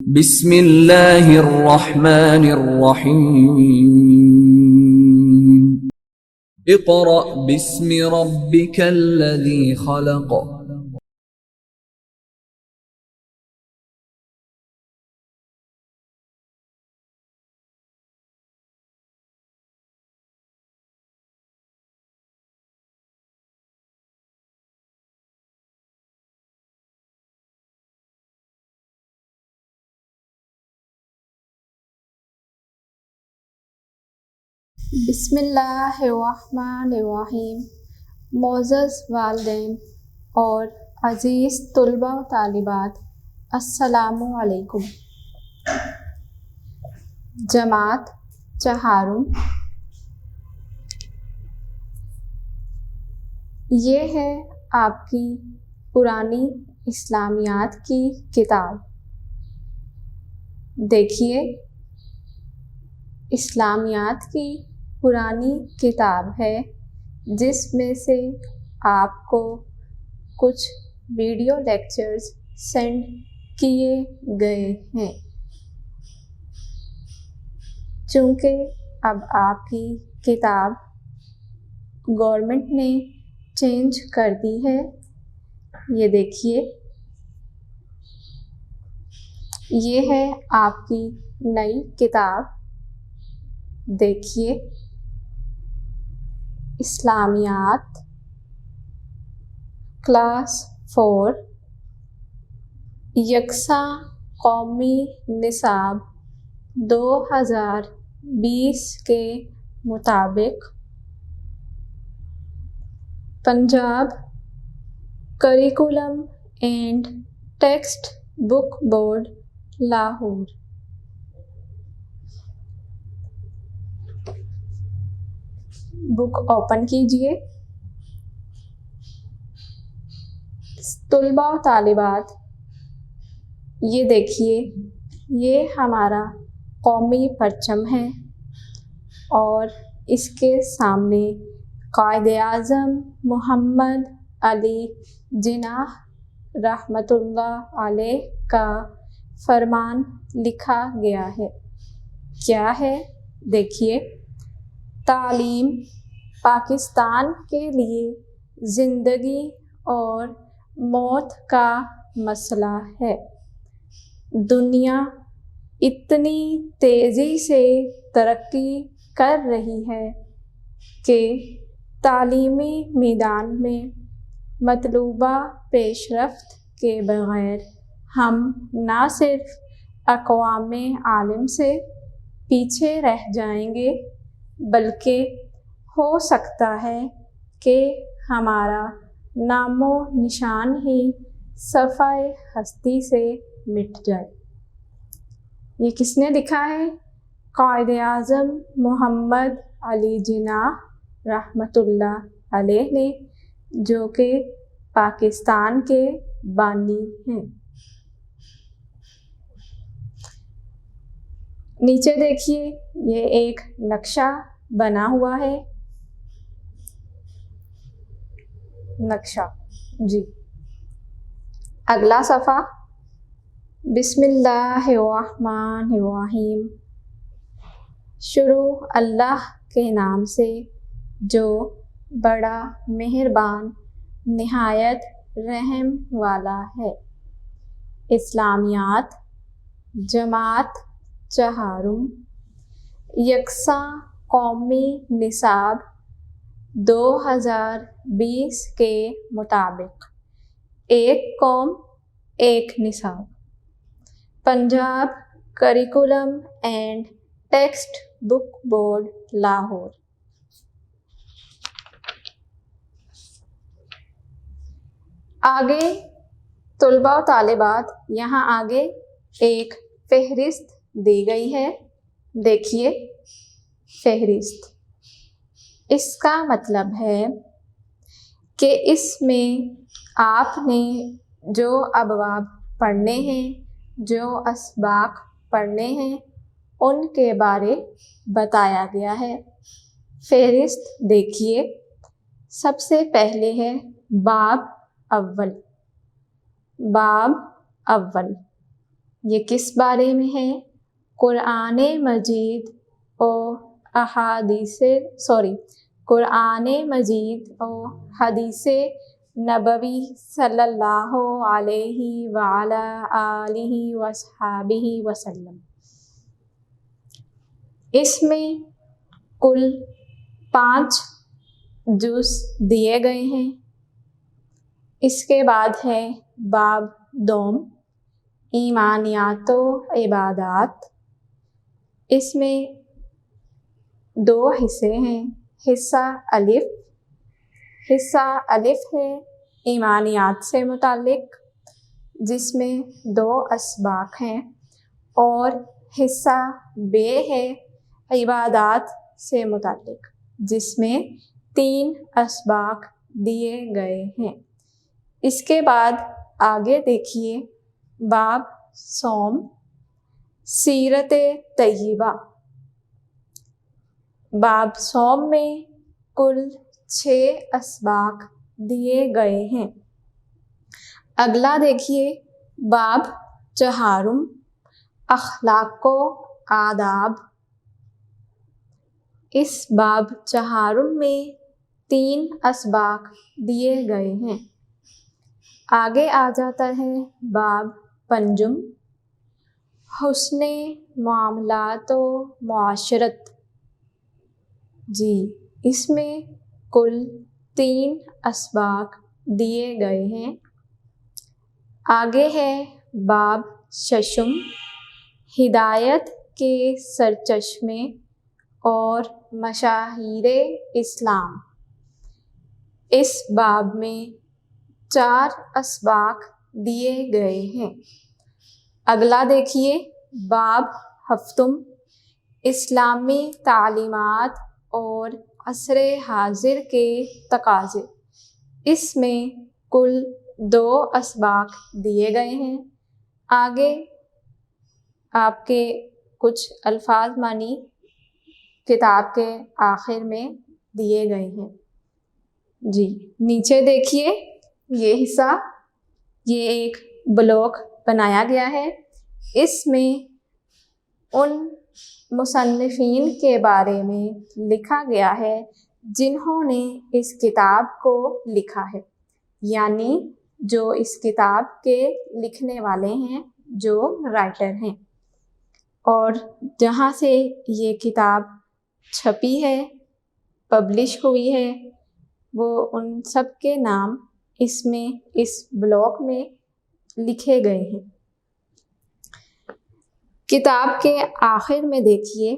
بسم اللہ الرحمن الرحیم اقرأ باسم ربک الذی خلق بسم اللہ الرحمن الرحیم۔ معزز والدین اور عزیز طلباء و طالبات، السلام علیکم۔ جماعت چہارم، یہ ہے آپ کی پرانی اسلامیات کی کتاب۔ دیکھیے، اسلامیات کی پرانی کتاب ہے جس میں سے آپ کو کچھ ویڈیو لیکچرز سینڈ کیے گئے ہیں۔ چونکہ اب آپ کی کتاب گورنمنٹ نے چینج کر دی ہے، یہ دیکھیے، یہ ہے آپ کی نئی کتاب۔ دیکھیے، اسلامیات کلاس 4، یکساں قومی نصاب 2020 کے مطابق Punjab curriculum and text book board, Lahore. Book open کیجئے۔ طلباء و طالبات، یہ دیکھیے، یہ ہمارا قومی پرچم ہے اور اس کے سامنے قائد اعظم محمد علی جناح رحمۃ اللہ علیہ کا فرمان لکھا گیا ہے۔ کیا ہے؟ دیکھیے، تعلیم پاکستان کے لیے زندگی اور موت کا مسئلہ ہے۔ دنیا اتنی تیزی سے ترقی کر رہی ہے کہ تعلیمی میدان میں مطلوبہ پیش رفت کے بغیر ہم نہ صرف اقوام عالم سے پیچھے رہ جائیں گے بلکہ ہو سکتا ہے کہ ہمارا نام و نشان ہی صفحۂ ہستی سے مٹ جائے۔ یہ کس نے لکھا ہے؟ قائد اعظم محمد علی جناح رحمۃ اللہ علیہ نے، جو کہ پاکستان کے بانی ہیں۔ نیچے دیکھیے، یہ ایک نقشہ بنا ہوا ہے۔ نقشہ جی، اگلا صفحہ۔ بسم اللہ الرحمن الرحیم۔ شروع اللہ کے نام سے جو بڑا مہربان نہایت رحم والا ہے۔ اسلامیات جماعت چہارم، یکساں قومی نصاب 2020 کے مطابق ایک قوم ایک نصاب، Punjab curriculum and text book board, Lahore. آگے طلباء و طالبات، یہاں آگے ایک فہرست دی گئی ہے۔ دیکھیے، فہرست، اس کا مطلب ہے کہ اس میں آپ نے جو ابواب پڑھنے ہیں، جو اسباق پڑھنے ہیں، ان کے بارے بتایا گیا ہے۔ فہرست دیکھیے، سب سے پہلے ہے باب اول۔ باب اول، یہ کس بارے میں ہے؟ قرآن مجید اور قرآن مجید اور حدیث نبوی صلی اللہ علیہ وعلی آلہ وصحبہ وسلم۔ اس میں کل 5 جز دیے گئے ہیں۔ اس کے بعد ہے باب دوم، ایمانیات و عبادات۔ اس میں 2 حصے ہیں۔ حصہ الف ہے ایمانیات سے متعلق، جس میں 2 اسباق ہیں، اور حصہ ب ہے عبادات سے متعلق، جس میں 3 اسباق دیے گئے ہیں۔ اس کے بعد آگے دیکھیے باب صوم، سیرت طیبہ۔ باب صوم میں کل 6 اسباق دیے گئے ہیں۔ اگلا دیکھیے باب چہارم، اخلاق و آداب۔ اس باب چہارم میں 3 اسباق دیے گئے ہیں۔ آگے آ جاتا ہے باب پنجم، حسن معاملات و معاشرت۔ اس میں کل 3 اسباق دیے گئے ہیں۔ آگے ہے باب ششم، ہدایت کے سرچشمے اور مشاہیر اسلام۔ اس باب میں 4 اسباق دیے گئے ہیں۔ اگلا دیکھیے باب ہفتم، اسلامی تعلیمات اور عصر حاضر کے تقاضے۔ اس میں کل 2 اسباق دیے گئے ہیں۔ آگے آپ کے کچھ الفاظ معنی کتاب کے آخر میں دیے گئے ہیں۔ نیچے دیکھیے یہ حصہ، یہ ایک بلاک بنایا گیا ہے۔ اس میں ان مصنفین کے بارے میں لکھا گیا ہے جنہوں نے اس کتاب کو لکھا ہے، یعنی جو اس کتاب کے لکھنے والے ہیں، جو رائٹر ہیں، اور جہاں سے یہ کتاب چھپی ہے، پبلش ہوئی ہے، وہ ان سب کے نام اس بلاک میں لکھے گئے ہیں۔ کتاب کے آخر میں دیکھیے،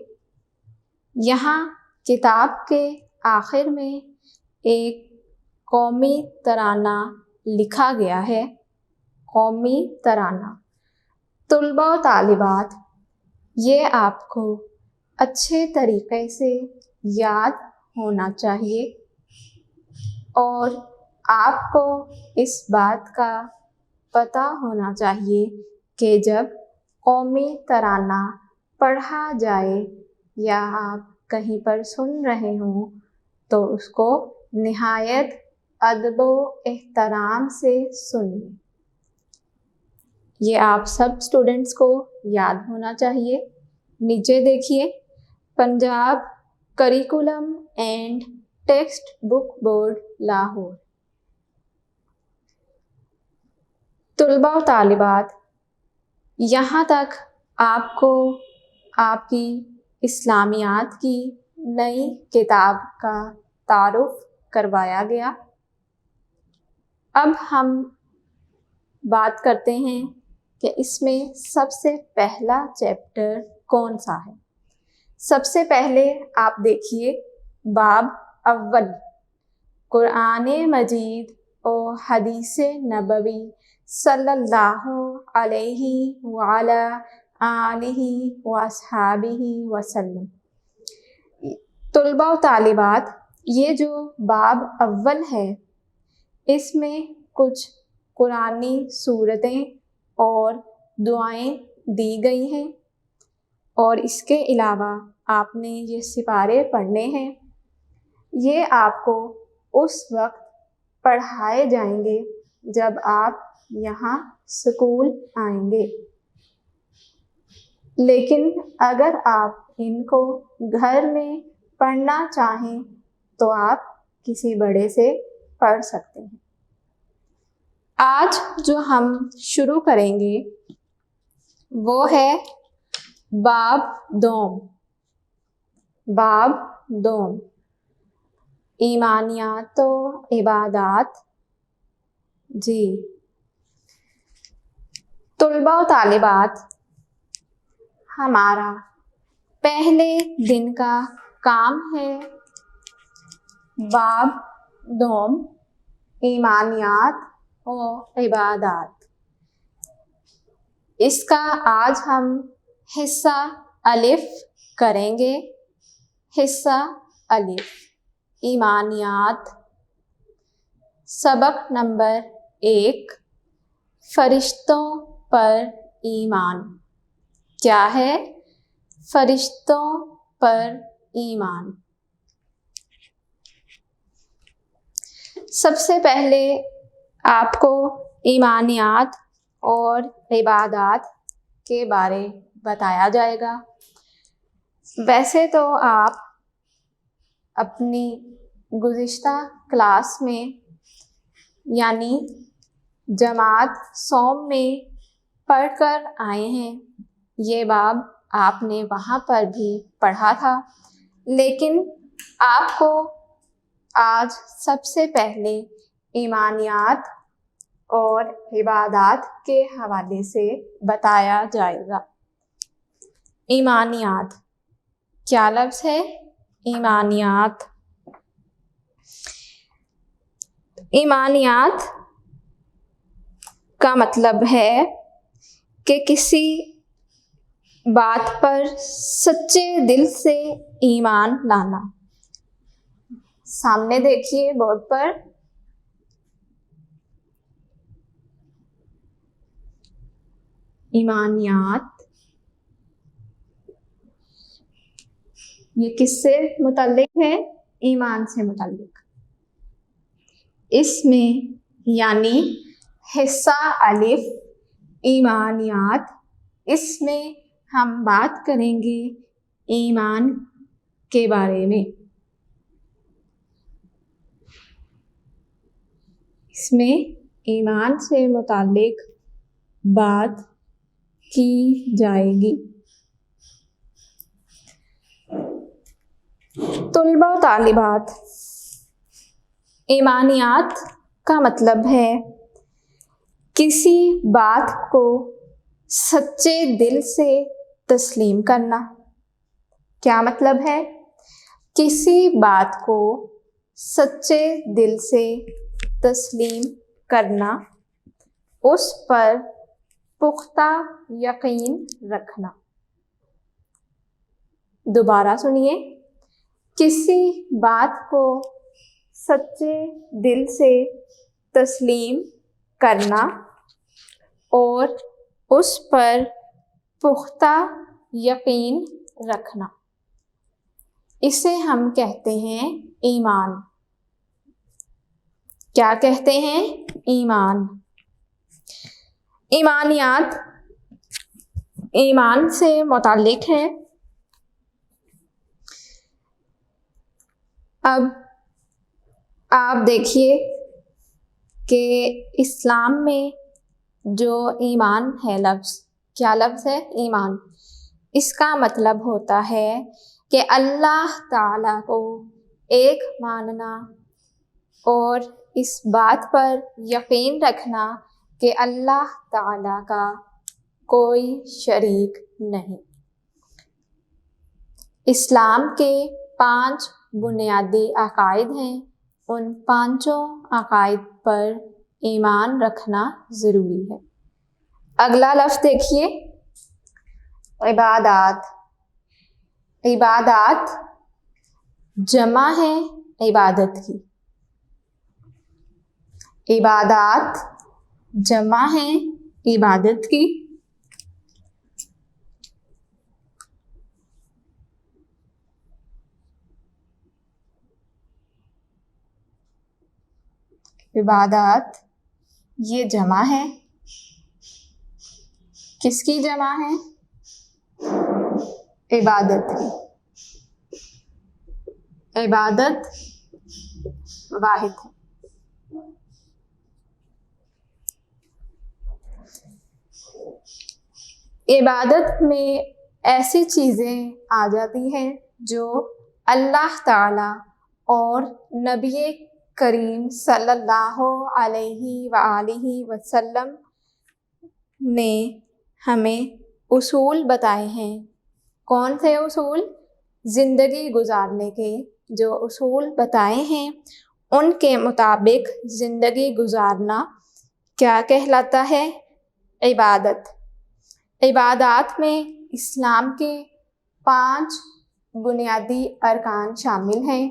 یہاں کتاب کے آخر میں ایک قومی ترانہ لکھا گیا ہے۔ قومی ترانہ طلباء و طالبات، یہ آپ کو اچھے طریقے سے یاد ہونا چاہیے، اور آپ کو اس بات کا پتہ ہونا چاہیے کہ جب قومی ترانہ پڑھا جائے یا آپ کہیں پر سن رہے ہوں تو اس کو نہایت ادب و احترام سے سنیں۔ یہ آپ سب اسٹوڈنٹس کو یاد ہونا چاہیے۔ نیچے دیکھیے Punjab curriculum and text book board Lahore. طلباء و طالبات، یہاں تک آپ کو آپ کی اسلامیات کی نئی کتاب کا تعارف کروایا گیا۔ اب ہم بات کرتے ہیں کہ اس میں سب سے پہلا چیپٹر کون سا ہے۔ سب سے پہلے آپ دیکھیے باب اول، قرآن مجید اور حدیث نبوی صلی اللہ علیہ وعلی آلہ وصحبہ وسلم۔ طلباء و طالبات، یہ جو باب اول ہے، اس میں کچھ قرآنی سورتیں اور دعائیں دی گئی ہیں، اور اس کے علاوہ آپ نے یہ سپارے پڑھنے ہیں۔ یہ آپ کو اس وقت پڑھائے جائیں گے جب آپ یہاں اسکول آئیں گے۔ لیکن اگر آپ ان کو گھر میں پڑھنا چاہیں تو آپ کسی بڑے سے پڑھ سکتے ہیں۔ آج جو ہم شروع کریں گے وہ ہے باب دوم۔ باب دوم، ایمانیات و عبادات۔ جی طلباء و طالبات، ہمارا پہلے دن کا کام ہے باب دوم، ایمانیات و عبادات۔ اس کا آج ہم حصہ الف کریں گے۔ حصہ الف، ایمانیات۔ سبق نمبر 1، فرشتوں پر ایمان۔ کیا ہے فرشتوں پر ایمان؟ سب سے پہلے آپ کو ایمانیات اور عبادات کے بارے بتایا جائے گا۔ ویسے تو آپ اپنی گزشتہ کلاس میں یعنی جماعت سوم میں پڑھ کر آئے ہیں، یہ باب آپ نے وہاں پر بھی پڑھا تھا، لیکن آپ کو آج سب سے پہلے ایمانیات اور عبادات کے حوالے سے بتایا جائے گا۔ ایمانیات کیا لفظ ہے؟ ایمانیات۔ ایمانیات کا مطلب ہے کہ کسی بات پر سچے دل سے ایمان لانا۔ سامنے دیکھیے بورڈ پر، ایمانیات، یہ کس سے متعلق ہے؟ ایمان سے متعلق۔ اس میں یعنی حصہ الف ایمانیات، اس میں ہم بات کریں گے ایمان کے بارے میں۔ اس میں ایمان سے متعلق بات کی جائے گی۔ طلباء و طالبات، ایمانیات کا مطلب ہے کسی بات کو سچے دل سے تسلیم کرنا۔ کیا مطلب ہے؟ کسی بات کو سچے دل سے تسلیم کرنا، اس پر پختہ یقین رکھنا۔ دوبارہ سنیے، کسی بات کو سچے دل سے تسلیم کرنا اور اس پر پختہ یقین رکھنا، اسے ہم کہتے ہیں ایمان۔ کیا کہتے ہیں؟ ایمان۔ ایمانیات ایمان سے متعلق ہے۔ اب آپ دیکھیے کہ اسلام میں جو ایمان ہے لفظ، کیا لفظ ہے؟ ایمان۔ اس کا مطلب ہوتا ہے کہ اللہ تعالیٰ کو ایک ماننا اور اس بات پر یقین رکھنا کہ اللہ تعالیٰ کا کوئی شریک نہیں۔ اسلام کے 5 بنیادی عقائد ہیں، ان 5 عقائد پر ایمان رکھنا ضروری ہے۔ اگلا لفظ دیکھیے، عبادات۔ عبادات جمع ہے عبادت کی۔ عبادات جمع ہے عبادت کی۔ عبادات یہ جمع ہے، کس کی جمع ہے؟ عبادت کی. عبادت واحد ہے. عبادت میں ایسی چیزیں آ جاتی ہیں جو اللہ تعالیٰ اور نبی کریم صلی اللہ علیہ وآلہ وسلم نے ہمیں اصول بتائے ہیں. کون سے اصول؟ زندگی گزارنے کے جو اصول بتائے ہیں ان کے مطابق زندگی گزارنا کیا کہلاتا ہے؟ عبادت. عبادات میں اسلام کے 5 بنیادی ارکان شامل ہیں.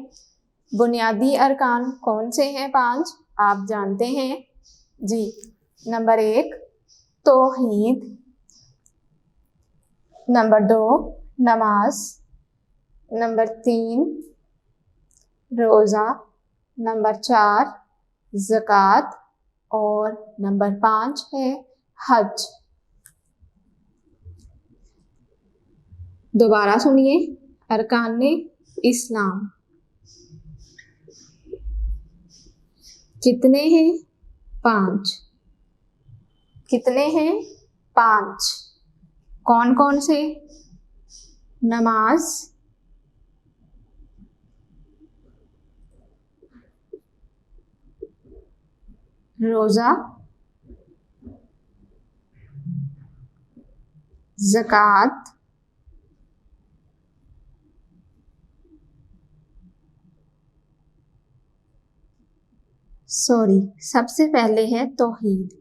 بنیادی ارکان کون سے ہیں 5؟ آپ جانتے ہیں جی. نمبر 1 توحید، نمبر 2 نماز، نمبر 3 روزہ، نمبر 4 زکوٰۃ اور نمبر 5 ہے حج. دوبارہ سنیے، ارکان اسلام کتنے ہیں؟ 5. کتنے ہیں؟ 5. کون کون سے؟ نماز، روزہ، زکوٰۃ، سب سے پہلے ہے توحید.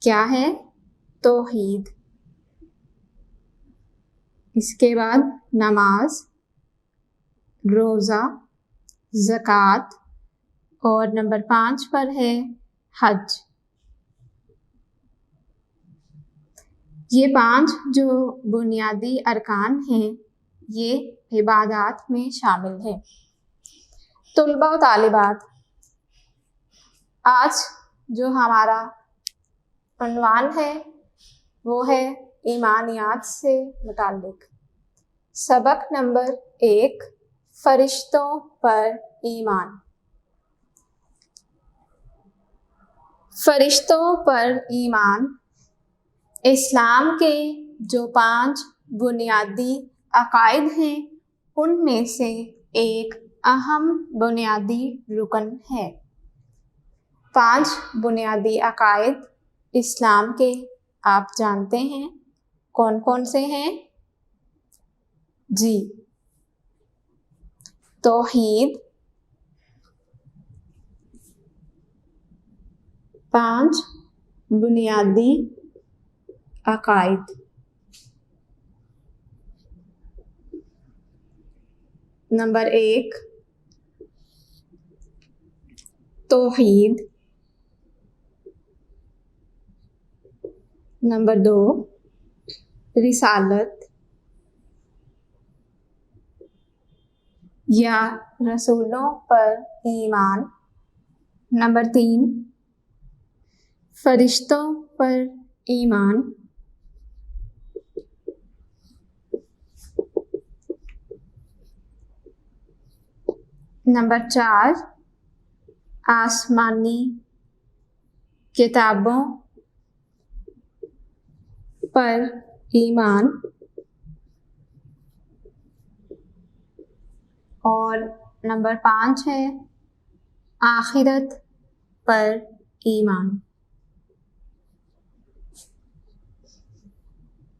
کیا ہے؟ توحید. اس کے بعد نماز، روزہ، زکوٰۃ اور نمبر 5 پر ہے حج. یہ 5 جو بنیادی ارکان ہیں یہ عبادات میں شامل ہیں. طلباء و طالبات، آج جو ہمارا عنوان ہے وہ ہے ایمانیات سے متعلق. سبق نمبر 1 فرشتوں پر ایمان. فرشتوں پر ایمان اسلام کے جو 5 بنیادی عقائد ہیں ان میں سے ایک اہم بنیادی رکن ہے. 5 بنیادی عقائد اسلام کے آپ جانتے ہیں کون کون سے ہیں؟ جی. توحید، 5 بنیادی عقائد. نمبر 1 توحید، نمبر 2 رسالت یا رسولوں پر ایمان، نمبر 3 فرشتوں پر ایمان، نمبر 4 آسمانی کتابوں پر ایمان اور نمبر 5 ہے آخرت پر ایمان.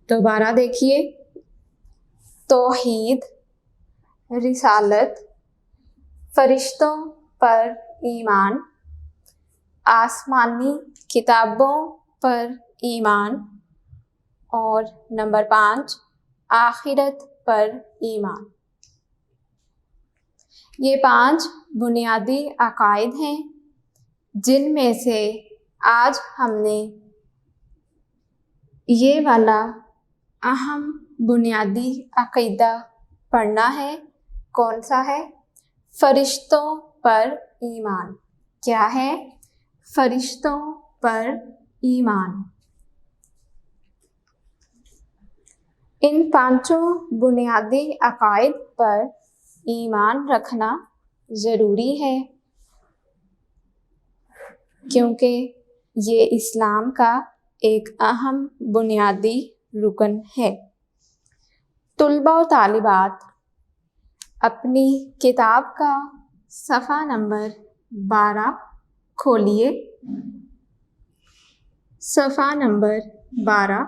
دوبارہ دیکھیے، توحید، رسالت، فرشتوں پر ایمان، آسمانی کتابوں پر ایمان اور نمبر 5 آخرت پر ایمان. یہ 5 بنیادی عقائد ہیں جن میں سے آج ہم نے یہ والا اہم بنیادی عقیدہ پڑھنا ہے. کون سا ہے؟ فرشتوں پر ایمان. کیا ہے؟ فرشتوں پر ایمان. ان پانچوں بنیادی عقائد پر ایمان رکھنا ضروری ہے کیونکہ یہ اسلام کا ایک اہم بنیادی رکن ہے۔ طلباء و طالبات اپنی کتاب کا صفحہ نمبر 12 کھولیے۔ صفحہ نمبر 12۔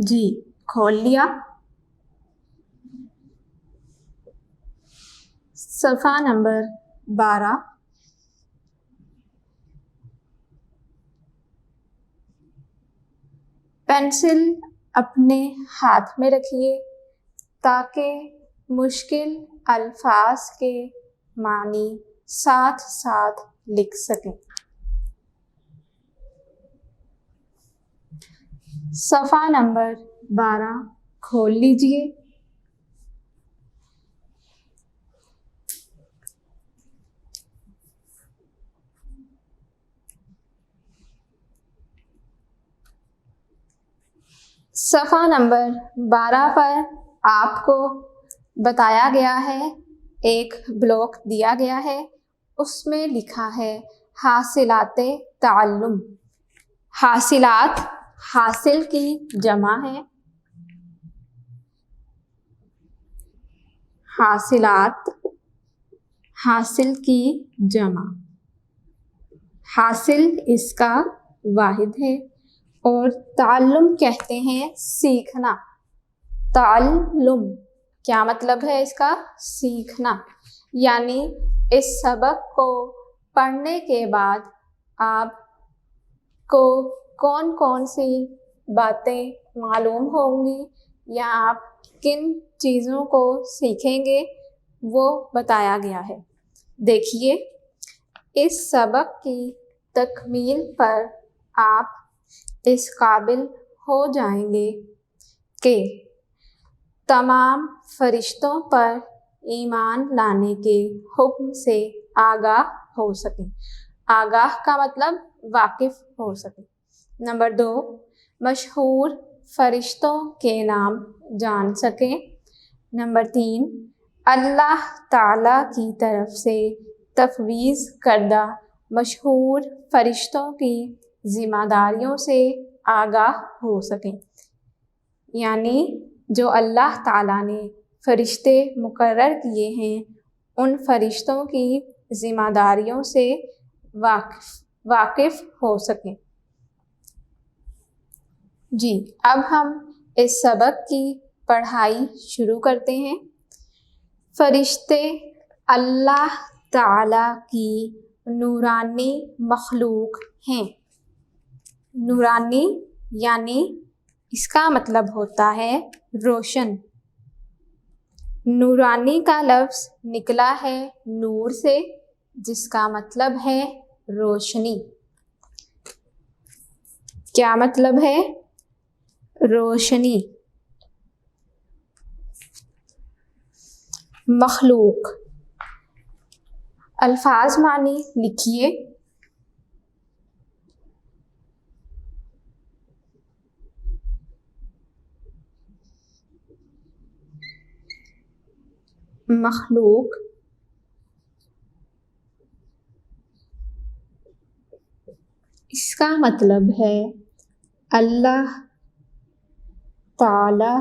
جی کھول لیا؟ صفحہ نمبر 12۔ پینسل اپنے ہاتھ میں رکھیے تاکہ مشکل الفاظ کے معنی ساتھ ساتھ لکھ سکیں۔ صفحہ نمبر 12 کھول لیجئے۔ صفحہ نمبر 12 پر آپ کو بتایا گیا ہے، ایک بلاک دیا گیا ہے، اس میں لکھا ہے حاصلات تعلم۔ حاصلات حاصل کی جمع ہے، حاصلات حاصل کی جمع، حاصل اس کا واحد ہے، اور تعلم کہتے ہیں سیکھنا۔ تعلم کیا مطلب ہے اس کا؟ سیکھنا، یعنی اس سبق کو پڑھنے کے بعد آپ کو کون کون سی باتیں معلوم ہوں گی یا آپ کن چیزوں کو سیکھیں گے وہ بتایا گیا ہے۔ دیکھیے، اس سبق کی تکمیل پر آپ اس قابل ہو جائیں گے کہ تمام فرشتوں پر ایمان لانے کے حکم سے آگاہ ہو سکیں۔ آگاہ کا مطلب واقف ہو سکیں۔ نمبر 2، مشہور فرشتوں کے نام جان سکیں۔ نمبر 3، اللہ تعالیٰ کی طرف سے تفویض کردہ مشہور فرشتوں کی ذمہ داریوں سے آگاہ ہو سکیں، یعنی جو اللہ تعالیٰ نے فرشتے مقرر کیے ہیں ان فرشتوں کی ذمہ داریوں سے واقف ہو سکیں۔ جی اب ہم اس سبق کی پڑھائی شروع کرتے ہیں۔ فرشتے اللہ تعالیٰ کی نورانی مخلوق ہیں۔ نورانی یعنی اس کا مطلب ہوتا ہے روشن۔ نورانی کا لفظ نکلا ہے نور سے، جس کا مطلب ہے روشنی۔ کیا مطلب ہے؟ روشنی۔ مخلوق، الفاظ معنی لکھیے۔ مخلوق اس کا مطلب ہے اللہ تعالیٰ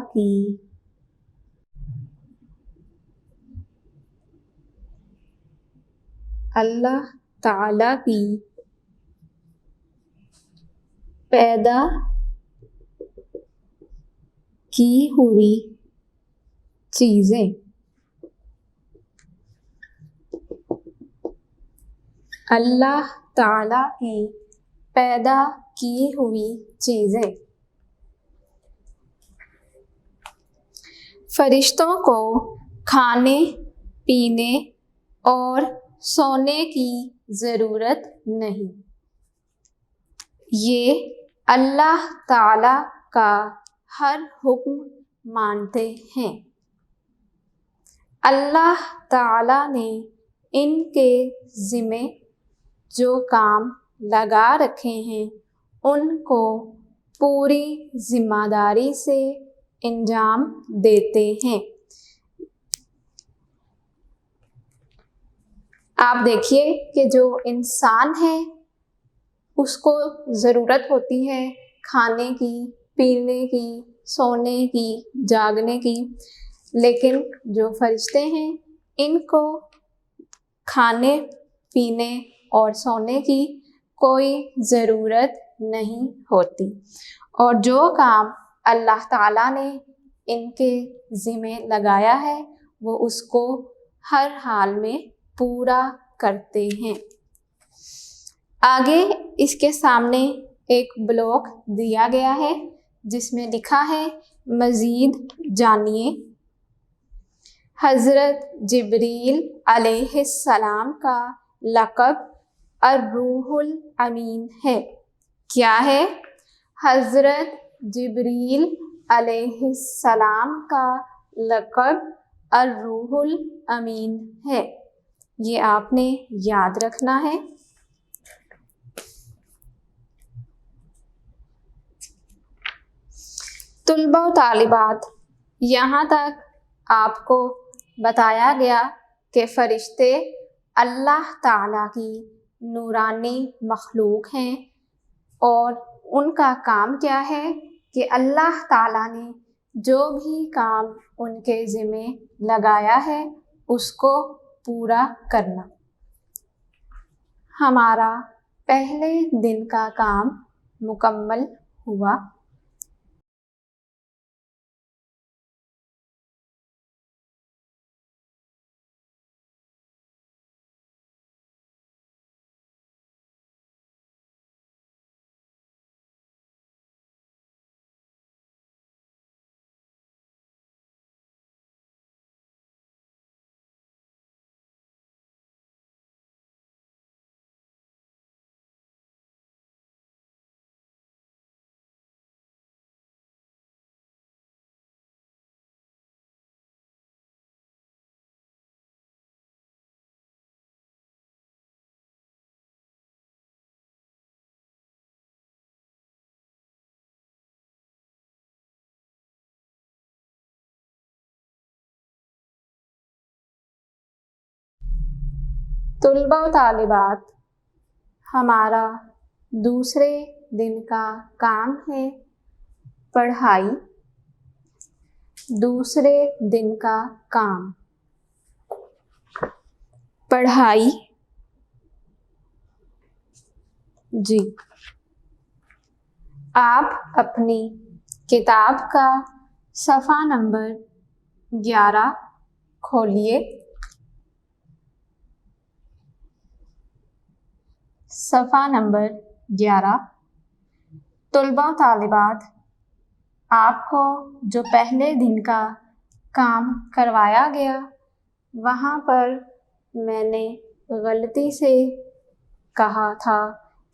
کی پیدا کی ہوئی چیزیں۔ اللہ تعالیٰ کی پیدا کی ہوئی چیزیں۔ فرشتوں کو کھانے پینے اور سونے کی ضرورت نہیں، یہ اللہ تعالیٰ کا ہر حکم مانتے ہیں۔ اللہ تعالیٰ نے ان کے ذمے جو کام لگا رکھے ہیں ان کو پوری ذمہ داری سے انجام دیتے ہیں۔ آپ دیکھیے کہ جو انسان ہے اس کو ضرورت ہوتی ہے کھانے کی، پینے کی، سونے کی، جاگنے کی، لیکن جو فرشتے ہیں ان کو کھانے پینے اور سونے کی کوئی ضرورت نہیں ہوتی، اور جو کام اللہ تعالیٰ نے ان کے ذمے لگایا ہے وہ اس کو ہر حال میں پورا کرتے ہیں۔ آگے اس کے سامنے ایک بلاک دیا گیا ہے جس میں لکھا ہے مزید جانیے۔ حضرت جبریل علیہ السلام کا لقب الروح الامین ہے۔ کیا ہے؟ حضرت جبریل علیہ السلام کا لقب الروح الامین ہے، یہ آپ نے یاد رکھنا ہے۔ طلباء و طالبات، یہاں تک آپ کو بتایا گیا کہ فرشتے اللہ تعالیٰ کی نورانی مخلوق ہیں، اور ان کا کام کیا ہے کہ اللہ تعالیٰ نے جو بھی کام ان کے ذمے لگایا ہے اس کو پورا کرنا۔ ہمارا پہلے دن کا کام مکمل ہوا۔ طلباء و طالبات، ہمارا دوسرے دن کا کام ہے پڑھائی۔ دوسرے دن کا کام پڑھائی۔ جی، آپ اپنی کتاب کا صفحہ نمبر 11 کھولیے۔ صفحہ نمبر 11۔ طلباء و طالبات، آپ کو جو پہلے دن کا کام کروایا گیا وہاں پر میں نے غلطی سے کہا تھا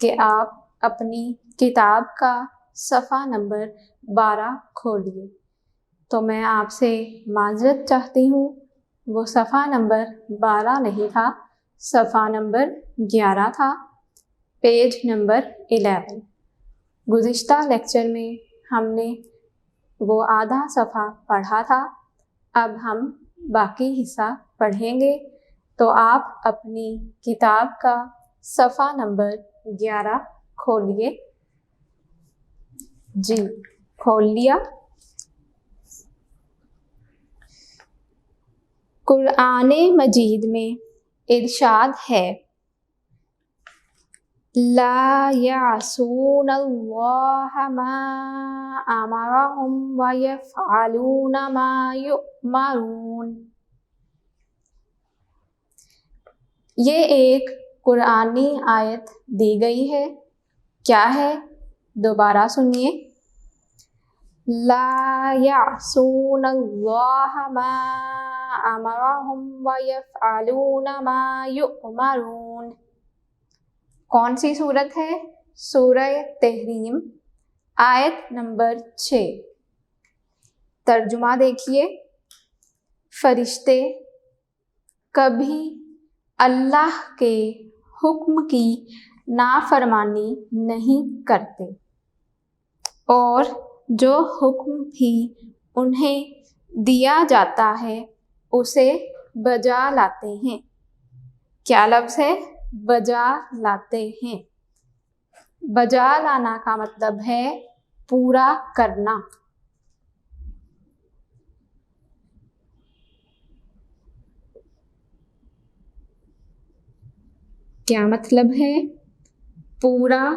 کہ آپ اپنی کتاب کا صفحہ نمبر 12 کھولیے، تو میں آپ سے معذرت چاہتی ہوں، وہ صفحہ نمبر 12 نہیں تھا، صفحہ نمبر 11 تھا، پیج نمبر 11۔ گزشتہ لیکچر میں ہم نے وہ آدھا صفحہ پڑھا تھا، اب ہم باقی حصہ پڑھیں گے، تو آپ اپنی کتاب کا صفحہ نمبر 11 کھولیے۔ جی، کھول لیا۔ قرآن مجید میں ارشاد ہے، لا یعصون اللہ ما امرہم ویفعلون ما یؤمرون۔ یہ ایک قرآنی آیت دی گئی ہے، کیا ہے؟ دوبارہ سنیے، لا یعصون اللہ ما امرہم ویفعلون ما یؤمرون۔ کون سی صورت ہے؟ سورہ تحریم، آیت نمبر 6۔ ترجمہ دیکھیے، فرشتے کبھی اللہ کے حکم کی نافرمانی نہیں کرتے اور جو حکم بھی انہیں دیا جاتا ہے اسے بجا لاتے ہیں۔ کیا لفظ ہے؟ بجا لاتے ہیں۔ بجا لانا کا مطلب ہے پورا کرنا۔ کیا مطلب ہے؟ پورا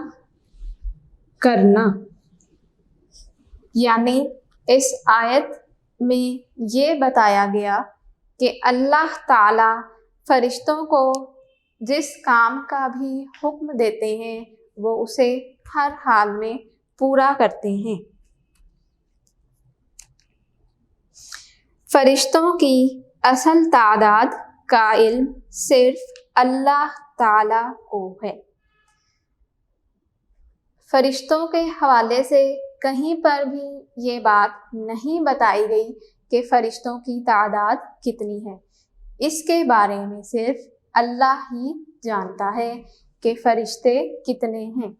کرنا۔ یعنی اس آیت میں یہ بتایا گیا کہ اللہ تعالیٰ فرشتوں کو جس کام کا بھی حکم دیتے ہیں وہ اسے ہر حال میں پورا کرتے ہیں۔ فرشتوں کی اصل تعداد کا علم صرف اللہ تعالیٰ کو ہے۔ فرشتوں کے حوالے سے کہیں پر بھی یہ بات نہیں بتائی گئی کہ فرشتوں کی تعداد کتنی ہے۔ اس کے بارے میں صرف اللہ ہی جانتا ہے کہ فرشتے کتنے ہیں۔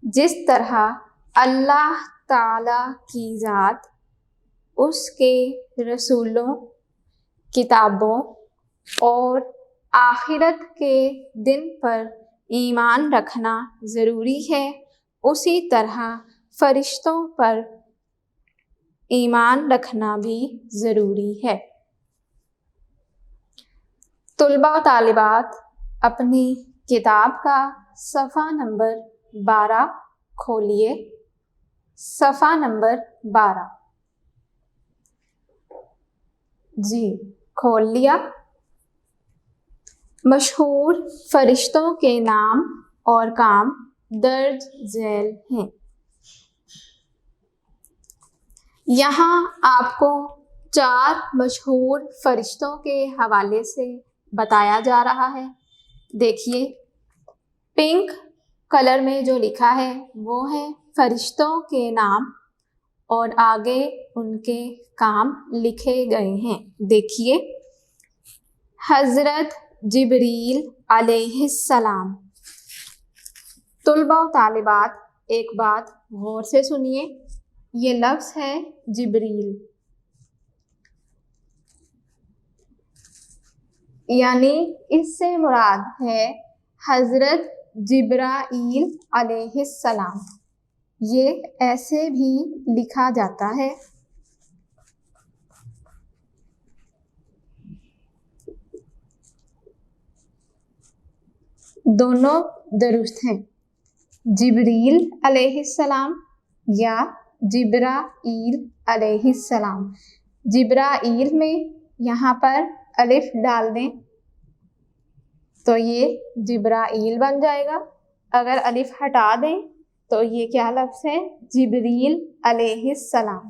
جس طرح اللہ تعالیٰ کی ذات، اس کے رسولوں، کتابوں اور آخرت کے دن پر ایمان رکھنا ضروری ہے، اسی طرح فرشتوں پر ایمان رکھنا بھی ضروری ہے۔ طلباء و طالبات اپنی کتاب کا صفحہ نمبر 12 کھولیے۔ صفحہ نمبر 12 جی کھول لیا۔ مشہور فرشتوں کے نام اور کام درج ذیل ہیں۔ یہاں آپ کو 4 مشہور فرشتوں کے حوالے سے بتایا جا رہا ہے۔ دیکھیے، پنک کلر میں جو لکھا ہے وہ ہے فرشتوں کے نام اور آگے ان کے کام لکھے گئے ہیں۔ دیکھیے، حضرت جبریل علیہ السلام۔ طلباء و طالبات ایک بات غور سے سنیے، یہ لفظ ہے جبریل، یعنی اس سے مراد ہے حضرت جبرائیل علیہ السلام۔ یہ ایسے بھی لکھا جاتا ہے۔ دونوں درست ہیں، جبریل علیہ السلام یا جبرائیل علیہ السلام۔ جبرائیل میں یہاں پر الف ڈال دیں تو یہ جبرائیل بن جائے گا، اگر الف ہٹا دیں تو یہ کیا لفظ ہے؟ جبریل علیہ السلام۔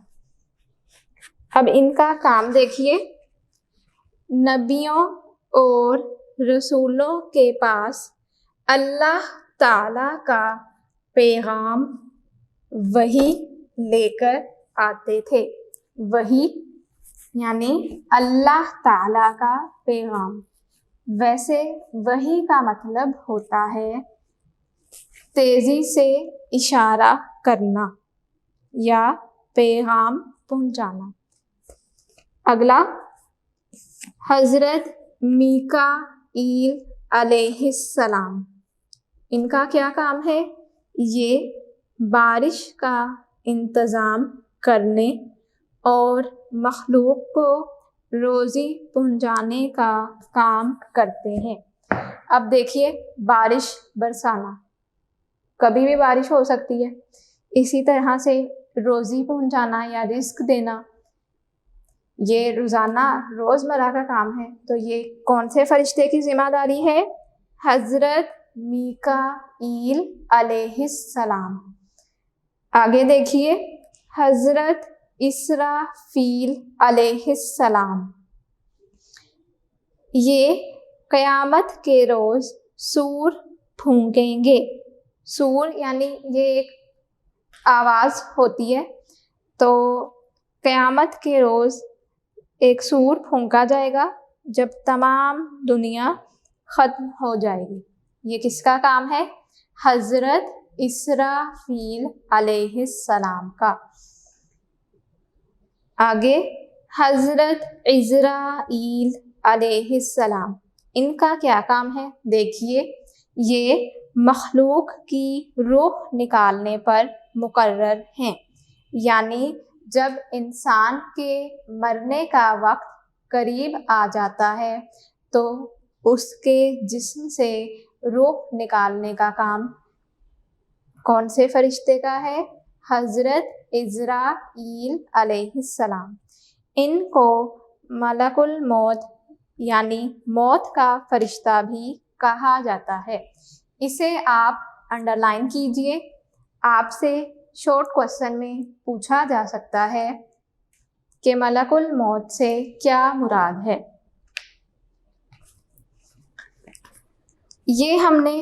اب ان کا کام دیکھیے، نبیوں اور رسولوں کے پاس اللہ تعالیٰ کا پیغام وحی لے کر آتے تھے۔ وحی یعنی اللہ تعالیٰ کا پیغام۔ ویسے وحی کا مطلب ہوتا ہے تیزی سے اشارہ کرنا یا پیغام پہنچانا۔ اگلا، حضرت میکائیل علیہ السلام۔ ان کا کیا کام ہے؟ یہ بارش کا انتظام کرنے اور مخلوق کو روزی پہنچانے کا کام کرتے ہیں۔ اب دیکھیے، بارش برسانا، کبھی بھی بارش ہو سکتی ہے، اسی طرح سے روزی پہنچانا یا رزق دینا، یہ روزانہ روزمرہ کا کام ہے۔ تو یہ کون سے فرشتے کی ذمہ داری ہے؟ حضرت میکائیل علیہ السلام۔ آگے دیکھیے، حضرت اسرافیل علیہ السلام۔ یہ قیامت کے روز سور پھونکیں گے۔ سور یعنی یہ ایک آواز ہوتی ہے، تو قیامت کے روز ایک سور پھونکا جائے گا جب تمام دنیا ختم ہو جائے گی۔ یہ کس کا کام ہے؟ حضرت اسرافیل علیہ السلام کا۔ آگے حضرت عزرائیل علیہ السلام، ان کا کیا کام ہے؟ دیکھیے، یہ مخلوق کی روح نکالنے پر مقرر ہیں، یعنی جب انسان کے مرنے کا وقت قریب آ جاتا ہے تو اس کے جسم سے روح نکالنے کا کام کون سے فرشتے کا ہے؟ حضرت عزرائیل علیہ السلام۔ ان کو ملک الموت یعنی موت کا فرشتہ بھی کہا جاتا ہے۔ اسے آپ انڈر لائن کیجئے، آپ سے شارٹ کوسچن میں پوچھا جا سکتا ہے کہ ملک الموت سے کیا مراد ہے۔ یہ ہم نے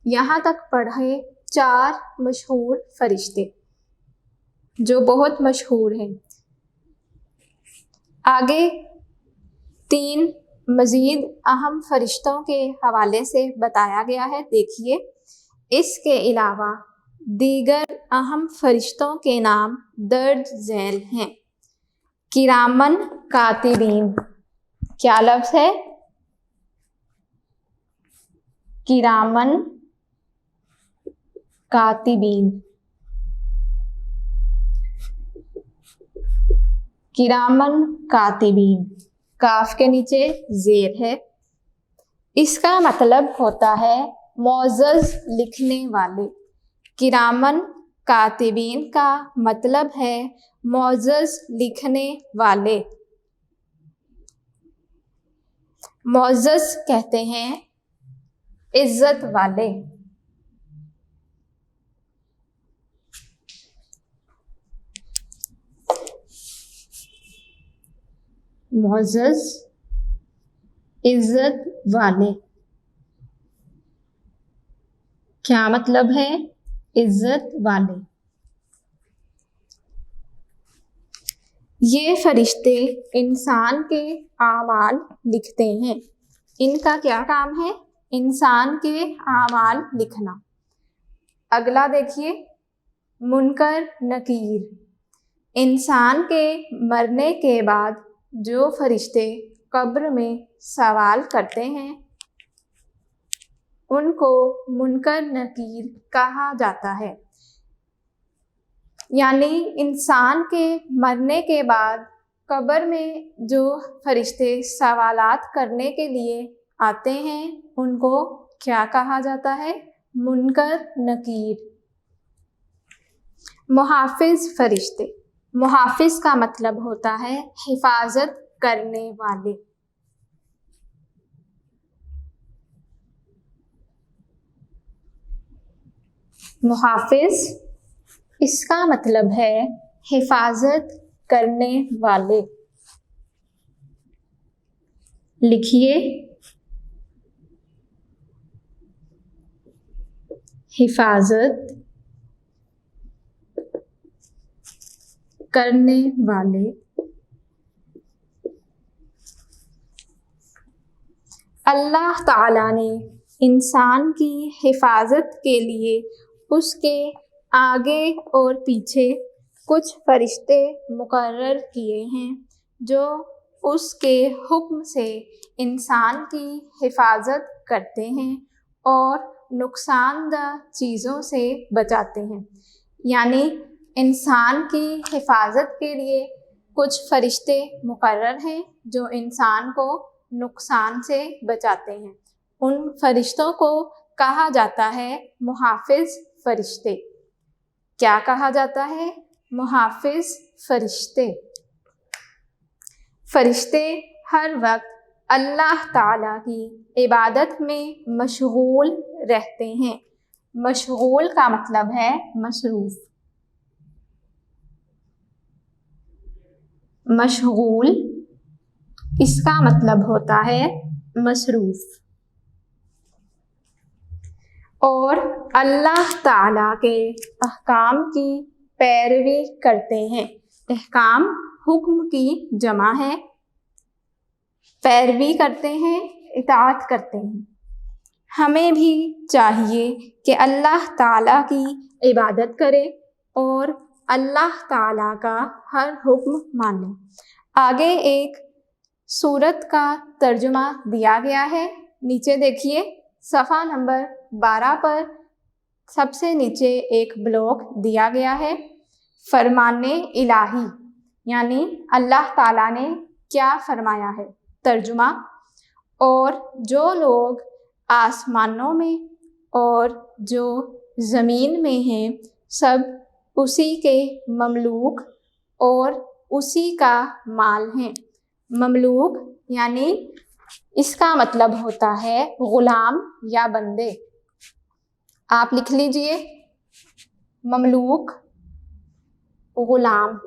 یہاں تک پڑھے 4 مشہور فرشتے جو بہت مشہور ہیں۔ آگے 3 مزید اہم فرشتوں کے حوالے سے بتایا گیا ہے، دیکھیے۔ اس کے علاوہ دیگر اہم فرشتوں کے نام درج ذیل ہیں۔ کرامن کاتبین، کیا لفظ ہے؟ کرامن کاتبین، کرامن کاتبین، کاف کے نیچے زیر ہے۔ اس کا مطلب ہوتا ہے معزز لکھنے والے۔ کرامن کاتبین کا مطلب ہے معزز لکھنے والے۔ معزز کہتے ہیں عزت والے۔ معزز، عزت والے، کیا مطلب ہے؟ عزت والے۔ یہ فرشتے انسان کے اعمال لکھتے ہیں۔ ان کا کیا کام ہے؟ انسان کے اعمال لکھنا۔ اگلا دیکھیے، منکر نکیر، انسان کے مرنے کے بعد جو فرشتے قبر میں سوال کرتے ہیں ان کو منکر نکیر کہا جاتا ہے۔ یعنی انسان کے مرنے کے بعد قبر میں جو فرشتے سوالات کرنے کے لیے آتے ہیں ان کو کیا کہا جاتا ہے؟ منکر نکیر۔ محافظ فرشتے، محافظ کا مطلب ہوتا ہے حفاظت کرنے والے۔ محافظ، اس کا مطلب ہے حفاظت کرنے والے۔ لکھیے، حفاظت کرنے والے۔ اللہ تعالیٰ نے انسان کی حفاظت کے لیے اس کے آگے اور پیچھے کچھ فرشتے مقرر کیے ہیں جو اس کے حکم سے انسان کی حفاظت کرتے ہیں اور نقصان دہ چیزوں سے بچاتے ہیں۔ یعنی انسان کی حفاظت کے لیے کچھ فرشتے مقرر ہیں جو انسان کو نقصان سے بچاتے ہیں۔ ان فرشتوں کو کہا جاتا ہے محافظ فرشتے۔ کیا کہا جاتا ہے؟ محافظ فرشتے۔ فرشتے ہر وقت اللہ تعالیٰ کی عبادت میں مشغول رہتے ہیں۔ مشغول کا مطلب ہے مصروف۔ مشغول، اس کا مطلب ہوتا ہے مصروف۔ اور اللہ تعالیٰ کے احکام کی پیروی کرتے ہیں۔ احکام حکم کی جمع ہے، پیروی کرتے ہیں، اطاعت کرتے ہیں۔ ہمیں بھی چاہیے کہ اللہ تعالیٰ کی عبادت کرے اور اللہ تعالیٰ کا ہر حکم مانیں۔ آگے ایک سورت کا ترجمہ دیا گیا ہے، نیچے دیکھیے صفحہ نمبر 12 پر سب سے نیچے ایک بلاک دیا گیا ہے، فرمان الہی، یعنی اللہ تعالیٰ نے کیا فرمایا ہے۔ ترجمہ: اور جو لوگ آسمانوں میں اور جو زمین میں ہیں سب اسی کے مملوک اور اسی کا مال ہیں۔ مملوک یعنی اس کا مطلب ہوتا ہے غلام یا بندے۔ آپ لکھ لیجئے، مملوک، غلام،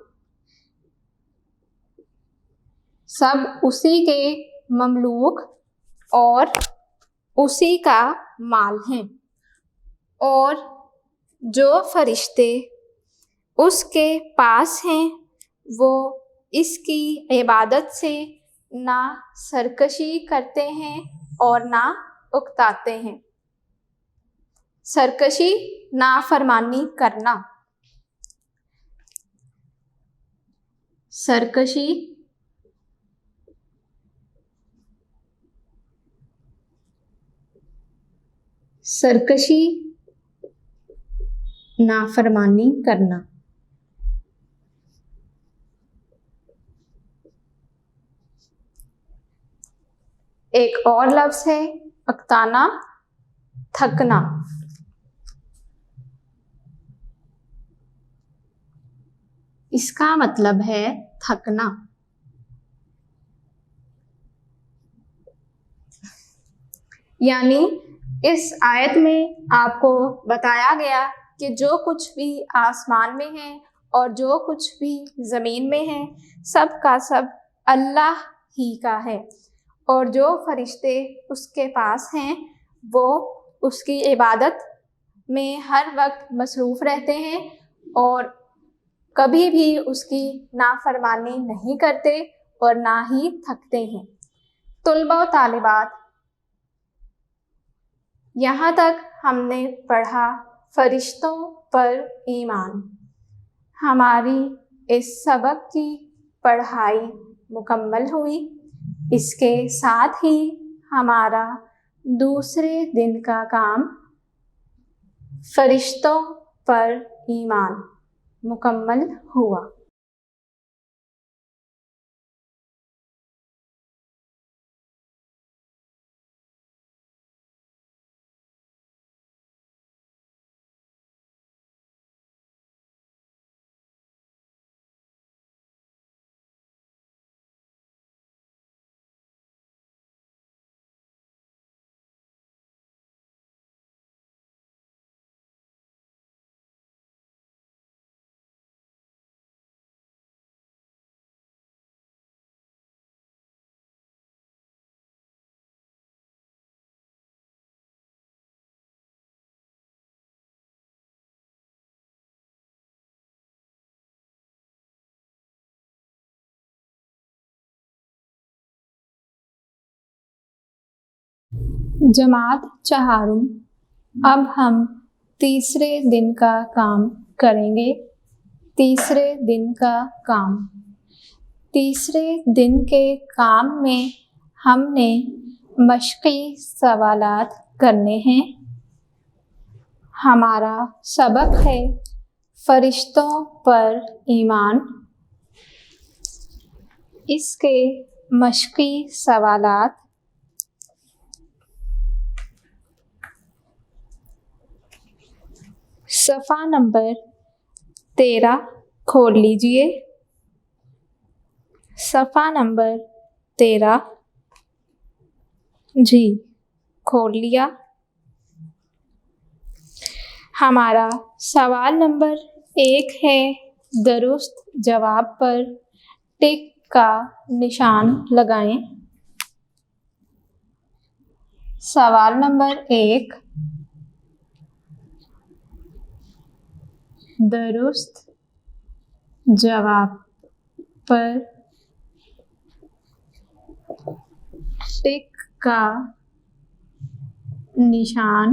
سب اسی کے مملوک اور اسی کا مال ہیں، اور جو فرشتے اس کے پاس ہیں وہ اس کی عبادت سے نہ سرکشی کرتے ہیں اور نہ اکتاتے ہیں۔ سرکشی نافرمانی کرنا، سرکشی نافرمانی کرنا۔ ایک اور لفظ ہے اکتانا، تھکنا۔ اس کا مطلب ہے تھکنا۔ یعنی اس آیت میں آپ کو بتایا گیا کہ جو کچھ بھی آسمان میں ہے اور جو کچھ بھی زمین میں ہے سب کا سب اللہ ہی کا ہے، اور جو فرشتے اس کے پاس ہیں وہ اس کی عبادت میں ہر وقت مصروف رہتے ہیں اور کبھی بھی اس کی نافرمانی نہیں کرتے اور نہ ہی تھکتے ہیں۔ طلباء و طالبات، یہاں تک ہم نے پڑھا فرشتوں پر ایمان۔ ہماری اس سبق کی پڑھائی مکمل ہوئی۔ اس کے ساتھ ہی ہمارا دوسرے دن کا کام فرشتوں پر ایمان مکمل ہوا۔ جماعت چہارم، اب ہم تیسرے دن کا کام کریں گے۔ تیسرے دن کا کام، تیسرے دن کے کام میں ہم نے مشقی سوالات کرنے ہیں۔ ہمارا سبق ہے فرشتوں پر ایمان۔ اس کے مشقی سوالات: صفحہ نمبر 13 کھول لیجئے، صفحہ نمبر 13 جی کھول لیا۔ ہمارا سوال نمبر 1 ہے، درست جواب پر ٹک کا نشان لگائیں۔ سوال نمبر 1، درست جواب پر ٹک کا نشان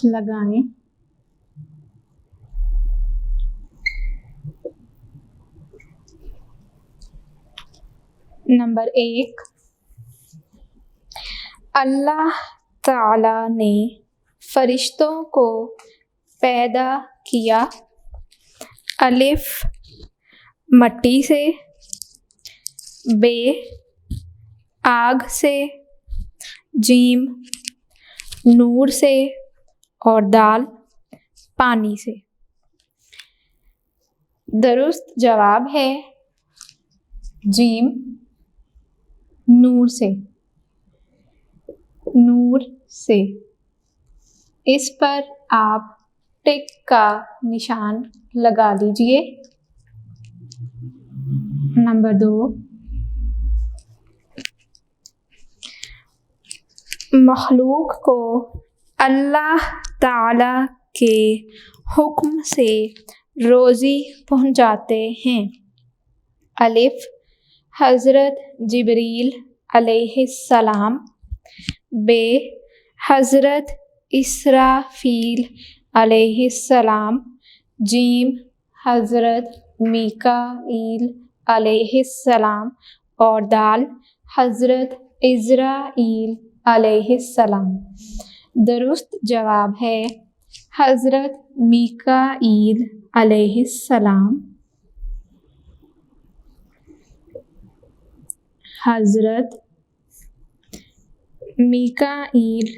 لگائیں۔ نمبر 1، اللہ تعالی نے فرشتوں کو پیدا کیا۔ الف مٹی سے، ب آگ سے، جیم نور سے اور دال پانی سے۔ درست جواب ہے جیم نور سے، نور سے۔ اس پر آپ ٹک کا نشان لگا لیجئے۔ نمبر 2، مخلوق کو اللہ تعالی کے حکم سے روزی پہنچاتے ہیں۔ الف حضرت جبریل علیہ السلام، ب حضرت اسرافیل علیہ السلام، جیم حضرت میکائیل علیہ السلام اور دال حضرت عزرائیل علیہ السلام۔ درست جواب ہے حضرت میکائیل علیہ السلام، حضرت میکائیل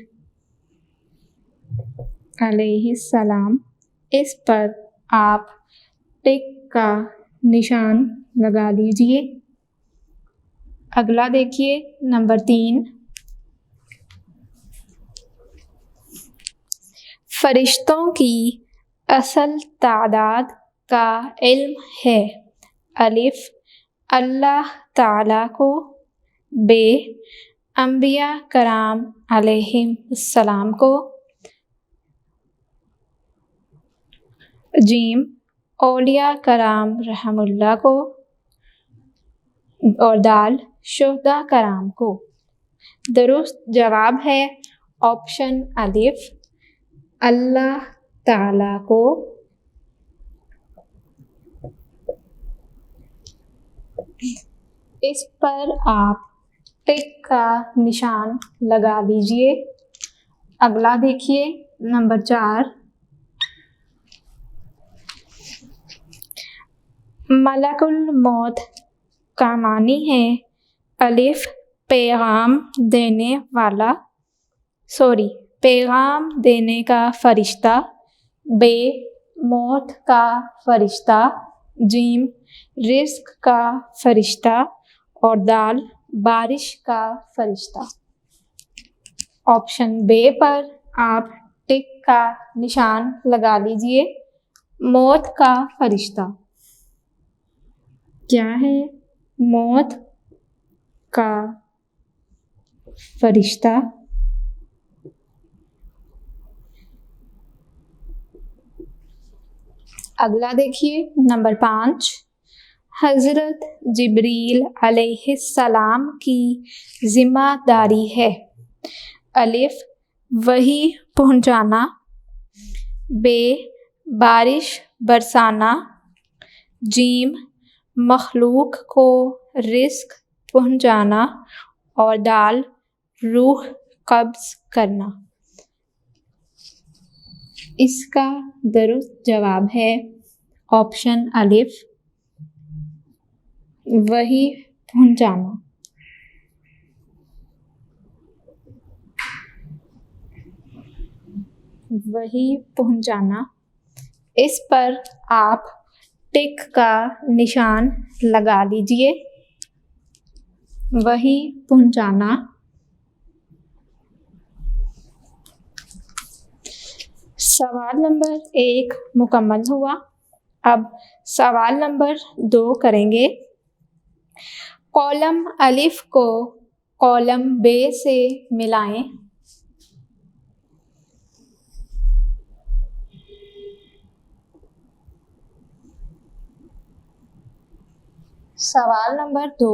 علیہ السلام۔ اس پر آپ ٹک کا نشان لگا لیجئے۔ اگلا دیکھیے نمبر 3، فرشتوں کی اصل تعداد کا علم ہے۔ الف اللہ تعالی کو، ب انبیاء کرام علیہم السلام کو، جیم اولیاء کرام رحم اللہ کو اور دال شہداء کرام کو۔ درست جواب ہے آپشن الف اللہ تعالی کو، اس پر آپ ٹک کا نشان لگا لیجئے۔ اگلا دیکھیے نمبر 4، ملک الموت کا معنی ہے الف پیغام دینے والا، پیغام دینے کا فرشتہ، ب موت کا فرشتہ، جیم رزق کا فرشتہ اور دال بارش کا فرشتہ۔ آپشن ب پر آپ ٹک کا نشان لگا لیجئے۔ موت کا فرشتہ کیا ہے؟ موت کا فرشتہ اگلا دیکھیے نمبر 5، حضرت جبریل علیہ السلام کی ذمہ داری ہے۔ الف وحی پہنچانا، ب بارش برسانا، جیم مخلوق کو رزق پہنچانا اور دال روح قبض کرنا۔ اس کا درست جواب ہے آپشن الف وحی پہنچانا۔ وحی پہنچانا۔ اس پر آپ ٹک کا نشان لگا لیجئے۔ وحی پہنچانا۔ سوال نمبر 1 مکمل ہوا۔ اب سوال نمبر 2 کریں گے۔ کالم الف کو کالم ب سے ملائیں۔ سوال نمبر 2،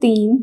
3,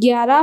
11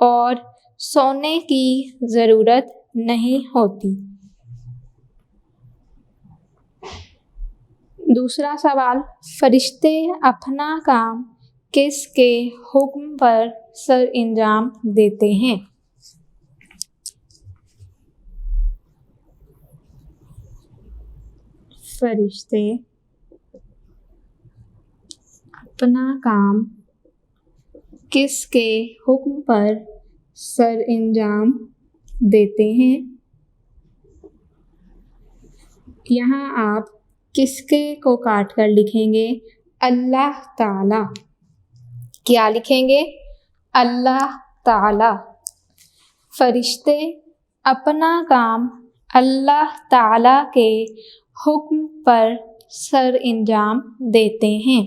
اور سونے کی ضرورت نہیں ہوتی۔ دوسرا سوال، فرشتے اپنا کام کس کے حکم پر سر انجام دیتے ہیں؟ فرشتے اپنا کام کس کے حکم پر سر انجام دیتے ہیں؟ یہاں آپ کس کے کو کاٹ کر لکھیں گے؟ اللہ تعالی۔ کیا لکھیں گے؟ اللہ تعالی۔ فرشتے اپنا کام اللہ تعالی کے حکم پر سر انجام دیتے ہیں۔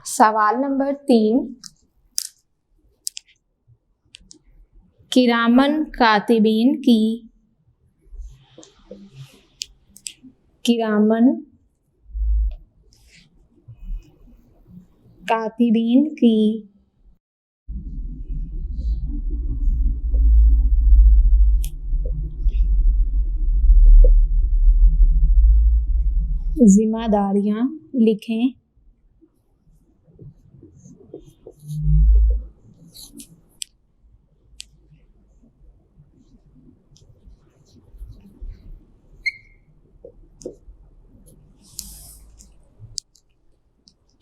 سوال نمبر 3، کرامن کاتبین کی ذمہ داریاں لکھیں۔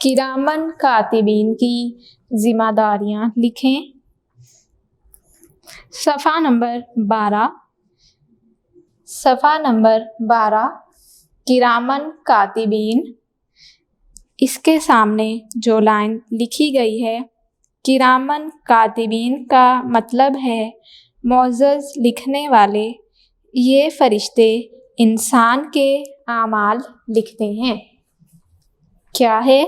کرامن کاتبین کی ذمہ داریاں لکھیں۔ صفحہ نمبر 12 کرامن کاتبین، اس کے سامنے جو لائن لکھی گئی ہے، کرامن کاتبین کا مطلب ہے معزز لکھنے والے۔ یہ فرشتے انسان کے اعمال لکھتے ہیں۔ کیا ہے؟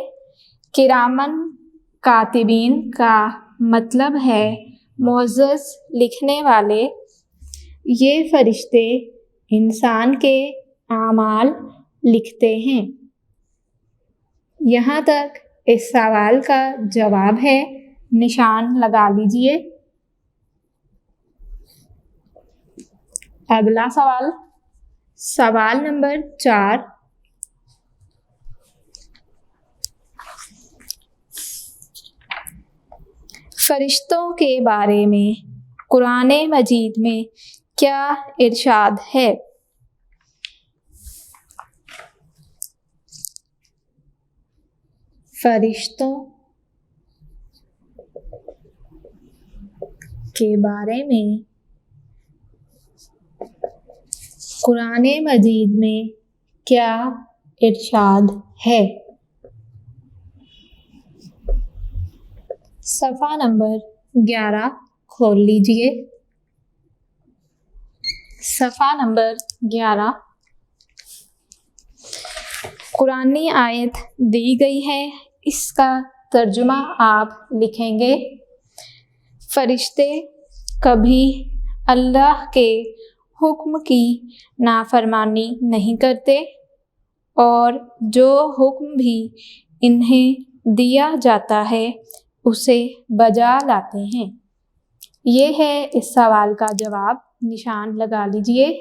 کرامن کاتبین کا مطلب ہے معزز لکھنے والے۔ یہ فرشتے انسان کے اعمال لکھتے ہیں۔ یہاں تک اس سوال کا جواب ہے، نشان لگا لیجئے۔ اگلا سوال، سوال نمبر 4، فرشتوں کے بارے میں قرآن مجید میں کیا ارشاد ہے؟ فرشتوں کے بارے میں قرآن مجید میں کیا ارشاد ہے؟ صفحہ نمبر 11 کھول لیجئے۔ صفحہ نمبر 11 قرآنی آیت دی گئی ہے، اس کا ترجمہ آپ لکھیں گے۔ فرشتے کبھی اللہ کے حکم کی نافرمانی نہیں کرتے اور جو حکم بھی انہیں دیا جاتا ہے اسے بجا لاتے ہیں۔ یہ ہے اس سوال کا جواب، نشان لگا لیجئے۔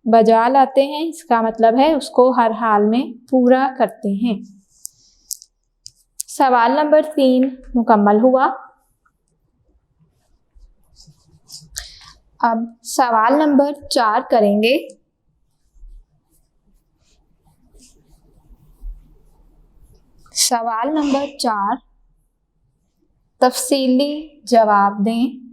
بجا لاتے ہیں اس کا مطلب ہے اس کو ہر حال میں پورا کرتے ہیں۔ سوال نمبر 3 مکمل ہوا۔ اب سوال نمبر 4 کریں گے۔ سوال نمبر 4، تفصیلی جواب دیں۔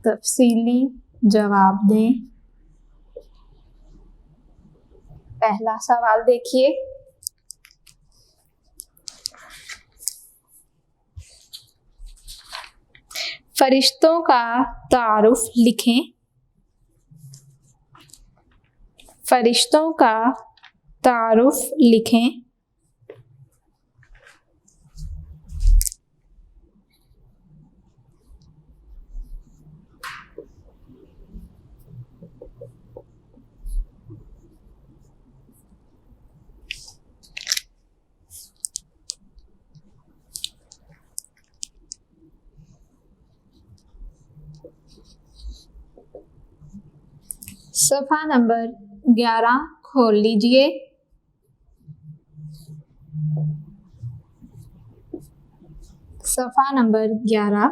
تفصیلی جواب دیں۔ پہلا سوال دیکھیے، فرشتوں کا تعارف لکھیں۔ فرشتوں کا تعارف لکھیں۔ صفحہ نمبر 11 کھول لیجئے۔ صفحہ نمبر 11۔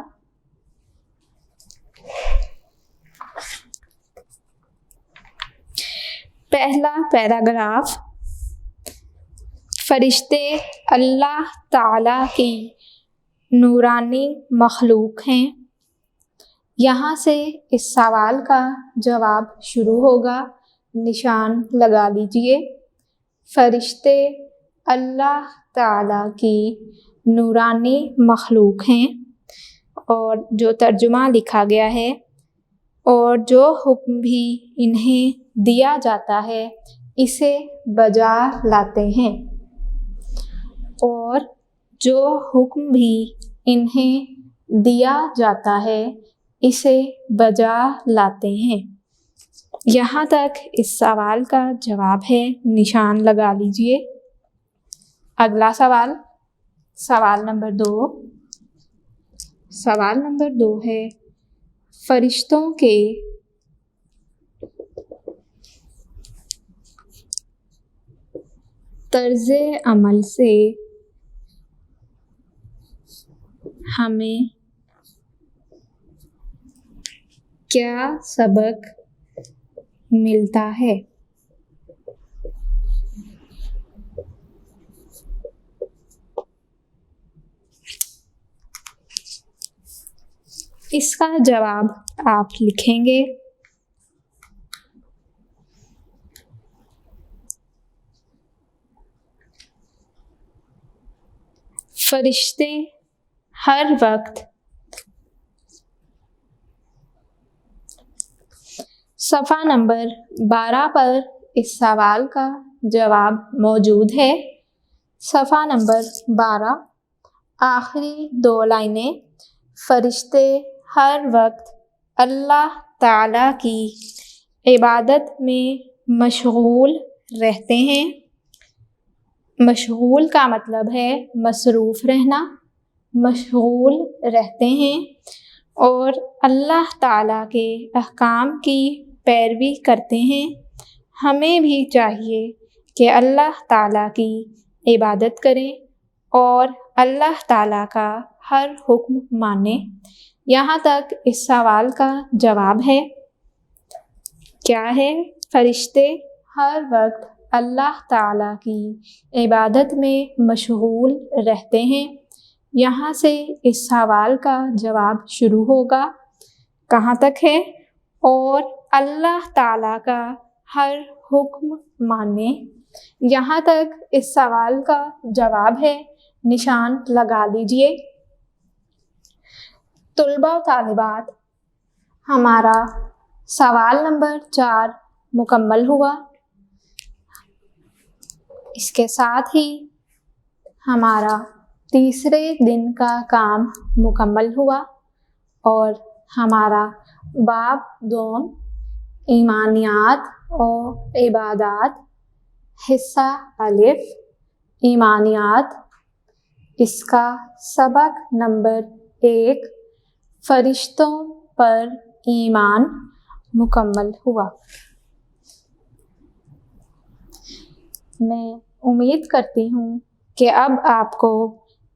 پہلا پیراگراف، فرشتے اللہ تعالیٰ کی نورانی مخلوق ہیں۔ یہاں سے اس سوال کا جواب شروع ہوگا، نشان لگا لیجئے۔ فرشتے اللہ تعالیٰ کی نورانی مخلوق ہیں، اور جو ترجمہ لکھا گیا ہے، اور جو حکم بھی انہیں دیا جاتا ہے اسے بجا لاتے ہیں، اور جو حکم بھی انہیں دیا جاتا ہے اسے بجا لاتے ہیں۔ یہاں تک اس سوال کا جواب ہے، نشان لگا لیجئے۔ اگلا سوال، سوال نمبر 2۔ سوال نمبر 2 ہے، فرشتوں کے طرز عمل سے ہمیں کیا سبق ملتا ہے؟ اس کا جواب آپ لکھیں گے۔ فرشتے ہر وقت صفحہ نمبر 12 پر اس سوال کا جواب موجود ہے۔ صفحہ نمبر 12، آخری 2 لائنیں، فرشتے ہر وقت اللہ تعالیٰ کی عبادت میں مشغول رہتے ہیں۔ مشغول کا مطلب ہے مصروف رہنا، مشغول رہتے ہیں، اور اللہ تعالیٰ کے احکام کی پیروی کرتے ہیں۔ ہمیں بھی چاہیے کہ اللہ تعالیٰ کی عبادت کریں اور اللہ تعالیٰ کا ہر حکم مانیں۔ یہاں تک اس سوال کا جواب ہے۔ کیا ہے؟ فرشتے ہر وقت اللہ تعالیٰ کی عبادت میں مشغول رہتے ہیں۔ یہاں سے اس سوال کا جواب شروع ہوگا، کہاں تک ہے؟ اور اللہ تعالیٰ کا ہر حکم مانیں۔ یہاں تک اس سوال کا جواب ہے، نشان لگا لیجئے۔ طلباء و طالبات، ہمارا سوال نمبر 4 مکمل ہوا۔ اس کے ساتھ ہی ہمارا تیسرے دن کا کام مکمل ہوا، اور ہمارا باب 2 ایمانیات و عبادات، حصہ الف ایمانیات، اس کا سبق نمبر 1 فرشتوں پر ایمان مکمل ہوا۔ میں امید کرتی ہوں کہ اب آپ کو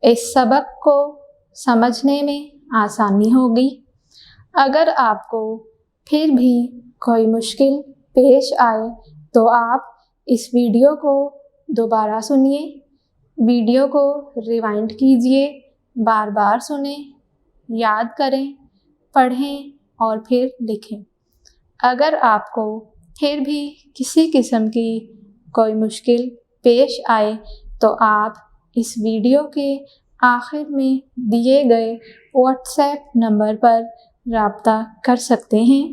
اس سبق کو سمجھنے میں آسانی ہوگی۔ اگر آپ کو پھر بھی کوئی مشکل پیش آئے تو آپ اس ویڈیو کو دوبارہ سنیے، ویڈیو کو ریوائنڈ کیجیے، بار بار سنیں، یاد کریں، پڑھیں اور پھر لکھیں۔ اگر آپ کو پھر بھی کسی قسم کی کوئی مشکل پیش آئے تو آپ اس ویڈیو کے آخر میں دیے گئے واٹس ایپ نمبر پر رابطہ کر سکتے ہیں۔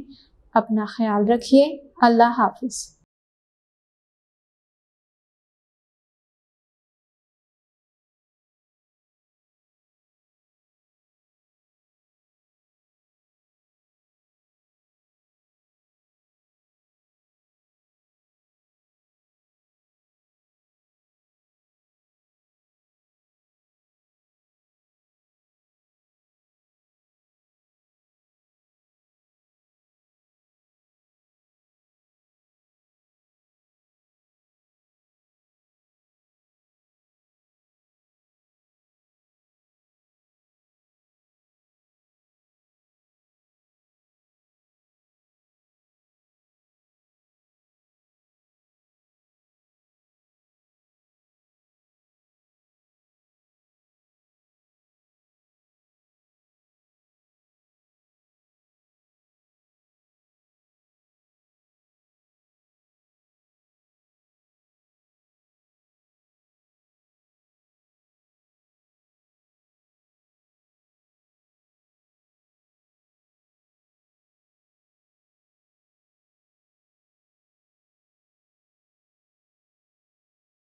اپنا خیال رکھیے۔ اللہ حافظ۔